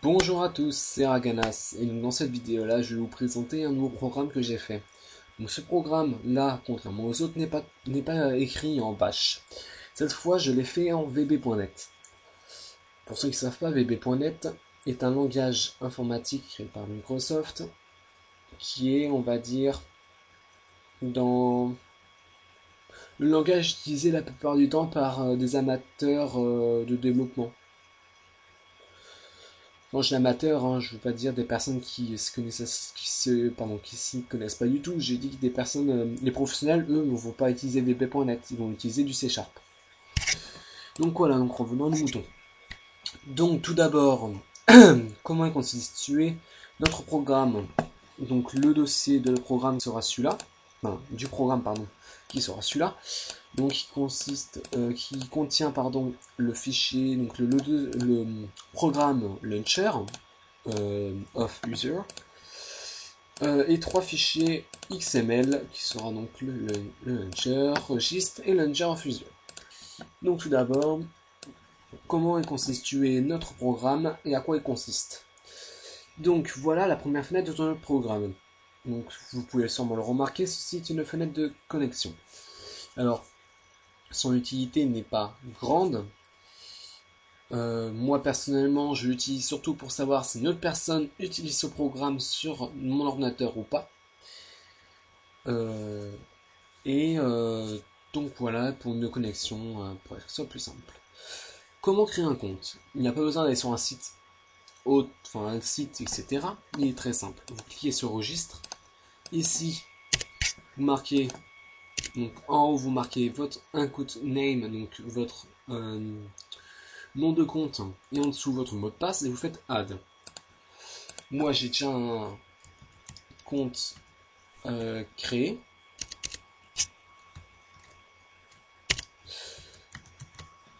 Bonjour à tous, c'est Raganas et donc dans cette vidéo là je vais vous présenter un nouveau programme que j'ai fait. Donc ce programme là, contrairement aux autres, n'est pas écrit en bash. Cette fois je l'ai fait en VB.net. Pour ceux qui ne savent pas, VB.net est un langage informatique créé par Microsoft qui est, on va dire, dans le langage utilisé la plupart du temps par des amateurs de développement. Quand je dis amateur, hein, je veux pas dire des personnes qui se connaissent, qui s'y connaissent pas du tout. J'ai dit que des personnes, les professionnels, eux, ne vont pas utiliser VB.net, ils vont utiliser du C#. Donc voilà, donc revenons aux moutons. Donc tout d'abord, comment est constitué notre programme? Donc le dossier de le programme sera celui-là, enfin, du programme pardon, qui sera celui-là. Donc qui contient le fichier, donc le programme launcher of user et trois fichiers XML qui sera donc le launcher, registre et launcher of user. Donc tout d'abord, comment est constitué notre programme et à quoi il consiste. Donc voilà la première fenêtre de notre programme. Donc vous pouvez sûrement le remarquer, ceci est une fenêtre de connexion. Alors, son utilité n'est pas grande. Moi personnellement, je l'utilise surtout pour savoir si une autre personne utilise ce programme sur mon ordinateur ou pas. Euh, et donc voilà, pour une connexion, pour que ce soit plus simple. Comment créer un compte? Il n'y a pas besoin d'aller sur un site un site, etc. Il est très simple. Vous cliquez sur registre. Ici, vous marquez, donc en haut, vous marquez votre input name, donc votre nom de compte, et en dessous votre mot de passe, et vous faites add. Moi, j'ai déjà un compte créé.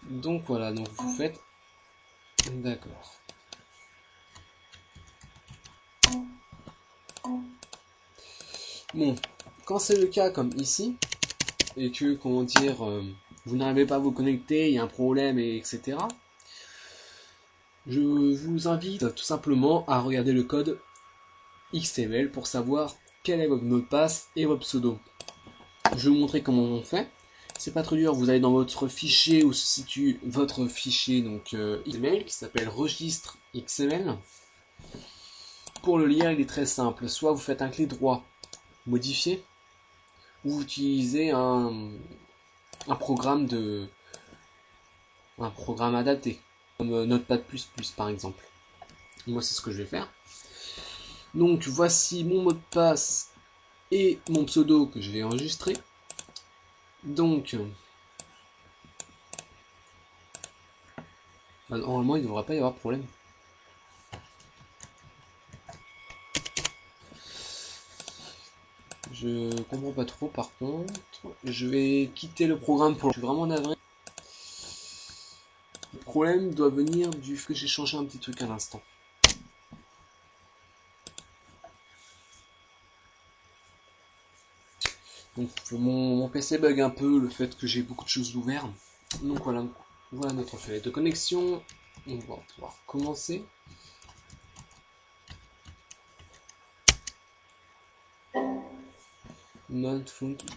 Donc voilà, donc vous faites d'accord. Bon, quand c'est le cas comme ici, et que, comment dire, vous n'arrivez pas à vous connecter, il y a un problème, etc. Je vous invite tout simplement à regarder le code XML pour savoir quel est votre mot de passe et votre pseudo. Je vais vous montrer comment on fait. C'est pas trop dur, vous allez dans votre fichier où se situe votre fichier donc XML qui s'appelle registre XML. Pour le lire, il est très simple. Soit vous faites un clic droit, modifier, ou vous utilisez un programme adapté, comme Notepad++ par exemple. Moi, c'est ce que je vais faire. Donc, voici mon mot de passe et mon pseudo que je vais enregistrer. Donc, normalement, il ne devrait pas y avoir de problème. Je comprends pas trop par contre. Je vais quitter le programme pour... Je suis vraiment navré. Le problème doit venir du fait que j'ai changé un petit truc à l'instant. Donc mon PC bug un peu, le fait que j'ai beaucoup de choses ouvertes. Donc voilà notre fenêtre de connexion. On va pouvoir commencer.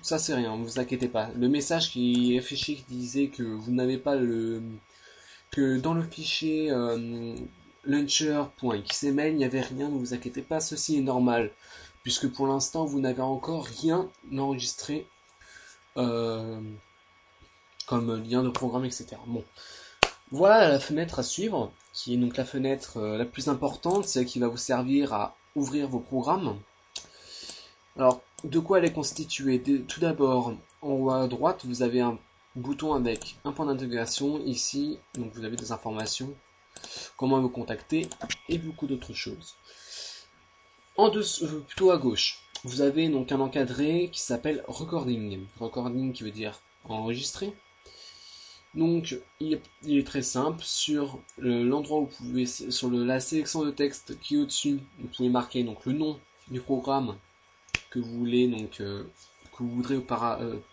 Ça c'est rien, ne vous inquiétez pas. Le message qui est affiché qui disait que vous n'avez pas que dans le fichier launcher.xml il n'y avait rien, ne vous inquiétez pas, ceci est normal. Puisque pour l'instant vous n'avez encore rien enregistré euh, comme lien de programme, etc. Bon, voilà la fenêtre à suivre, qui est donc la fenêtre la plus importante, celle qui va vous servir à ouvrir vos programmes. Alors, de quoi elle est constituée? Tout d'abord, en haut à droite, vous avez un bouton avec un point d'intégration. Ici, donc vous avez des informations, comment me contacter et beaucoup d'autres choses. En dessous, plutôt à gauche, vous avez donc un encadré qui s'appelle recording. Recording qui veut dire enregistrer. Donc, il est très simple. Sur l'endroit où vous pouvez, sur la sélection de texte qui est au-dessus, vous pouvez marquer donc le nom du programme que vous voulez que vous voudrez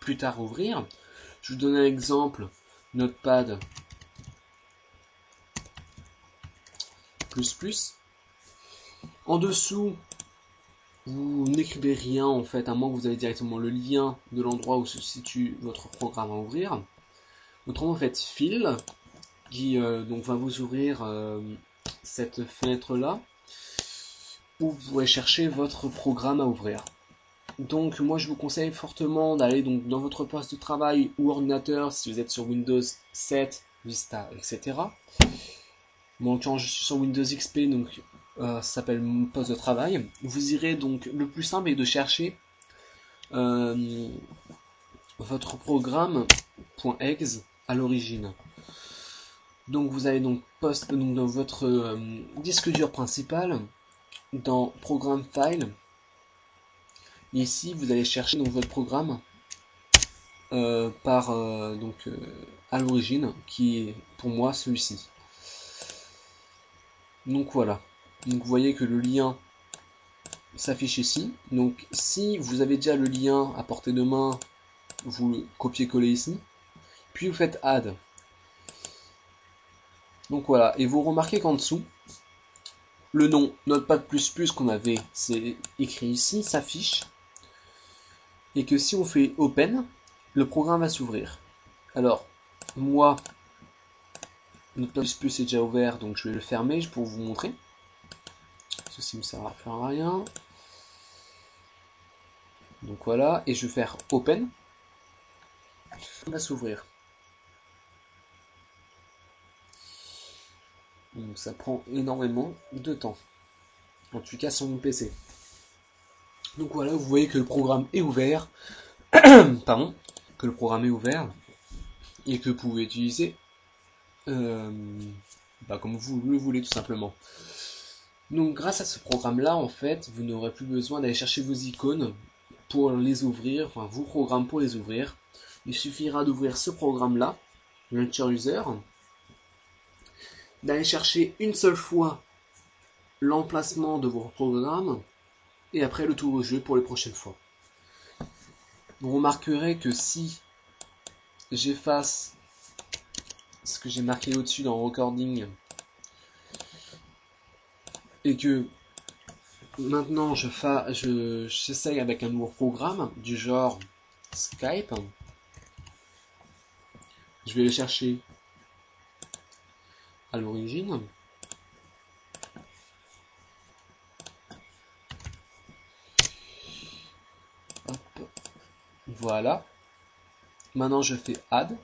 plus tard ouvrir. Je vous donne un exemple. Notepad++. En dessous, vous n'écrivez rien en fait, à moins que vous avez directement le lien de l'endroit où se situe votre programme à ouvrir. Autrement, vous faites File, qui donc va vous ouvrir cette fenêtre-là, où vous pourrez chercher votre programme à ouvrir. Donc moi je vous conseille fortement d'aller donc dans votre poste de travail ou ordinateur si vous êtes sur Windows 7, Vista, etc. Bon, en l'occurrence je suis sur Windows XP, donc ça s'appelle mon poste de travail. Vous irez donc, le plus simple est de chercher votre programme .exe à l'origine. Donc vous allez donc dans votre disque dur principal, dans Programme File. Ici, vous allez chercher donc votre programme à l'origine, qui est pour moi celui-ci. Donc voilà. Donc vous voyez que le lien s'affiche ici. Donc si vous avez déjà le lien à portée de main, vous le copiez-collez ici. Puis vous faites Add. Donc voilà. Et vous remarquez qu'en dessous, le nom Notepad++ qu'on avait, c'est écrit ici, s'affiche. Et que si on fait Open, le programme va s'ouvrir. Alors, moi, Notepad++ est déjà ouvert, donc je vais le fermer pour vous montrer. Ceci ne me sert à faire rien. Donc voilà, et je vais faire Open. Il va s'ouvrir. Donc ça prend énormément de temps. En tout cas sur mon PC. Donc voilà, vous voyez que le programme est ouvert. Pardon. Que le programme est ouvert. Et que vous pouvez utiliser comme vous le voulez tout simplement. Donc grâce à ce programme-là, en fait, vous n'aurez plus besoin d'aller chercher vos icônes pour les ouvrir, enfin vos programmes pour les ouvrir. Il suffira d'ouvrir ce programme-là, Launcher User, d'aller chercher une seule fois l'emplacement de vos programmes, et après le tour au jeu pour les prochaines fois. Vous remarquerez que si j'efface ce que j'ai marqué au-dessus dans Recording, et que maintenant j'essaye avec un nouveau programme du genre Skype, je vais le chercher à l'origine. Hop. Voilà. Maintenant je fais Add.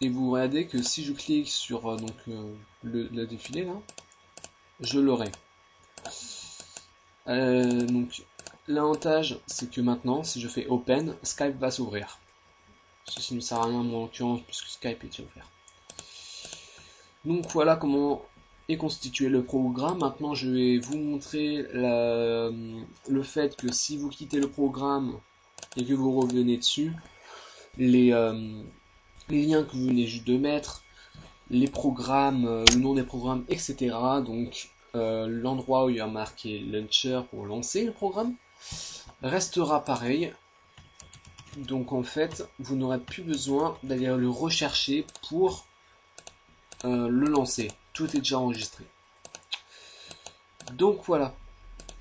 Et vous regardez que si je clique sur le défilé là, je l'aurai. Donc l'avantage c'est que maintenant si je fais Open, Skype va s'ouvrir. Ceci ne sert à rien en l'occurrence puisque Skype est ouvert. Donc voilà comment est constitué le programme. Maintenant je vais vous montrer le fait que si vous quittez le programme et que vous revenez dessus, les liens que vous venez juste de mettre, les programmes, le nom des programmes, etc. Donc l'endroit où il y a marqué Launcher pour lancer le programme restera pareil. Donc en fait, vous n'aurez plus besoin d'aller le rechercher pour le lancer. Tout est déjà enregistré. Donc voilà.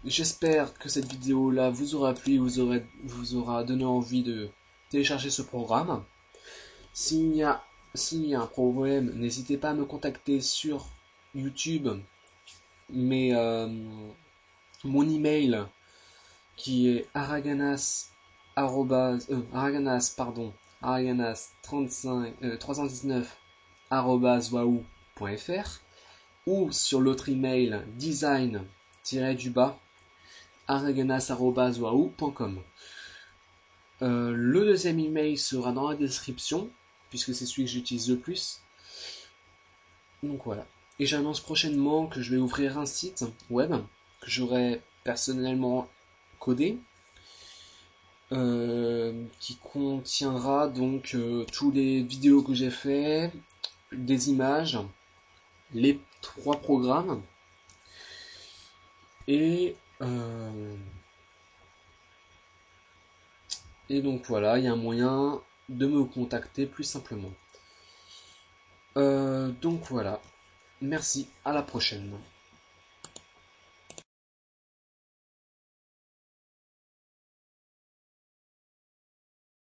J'espère que cette vidéo là vous aura plu, vous aura donné envie de télécharger ce programme. S'il y a un problème, n'hésitez pas à me contacter sur YouTube. Mais mon email qui est araganas319@wahoo.fr ou sur l'autre email design-araganas@wahoo.com. Le deuxième email sera dans la description puisque c'est celui que j'utilise le plus. Donc voilà. Et j'annonce prochainement que je vais ouvrir un site web que j'aurai personnellement codé, qui contiendra donc tous les vidéos que j'ai fait, des images, les 3 programmes et donc voilà, il y a un moyen de me contacter plus simplement. Donc voilà. Merci, à la prochaine.